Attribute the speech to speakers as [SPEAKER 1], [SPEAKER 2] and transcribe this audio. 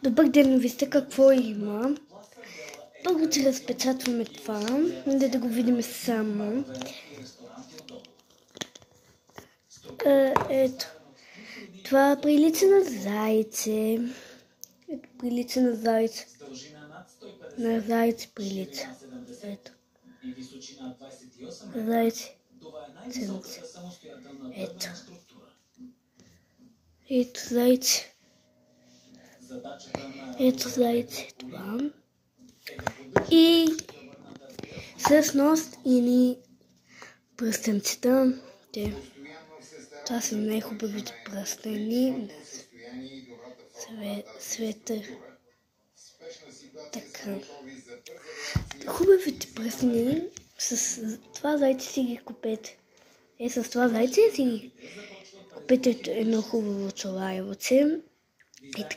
[SPEAKER 1] Добър ден, вижте какво има. Първо, че разпечатваме това, да го видим само. Ето. Това прилича на зайце. Ето, прилича на зайце. На зайце прилича. Ето. Зайце. Ето. Ето зайце. Ето зайце. Това. И всъщност ни пръстенцата. Това са най-хубавите пръстени на света. Така. Хубавите пръстени с това зайце си ги купете. С това зайце си ги купете едно хубаво чолаевоце. И така.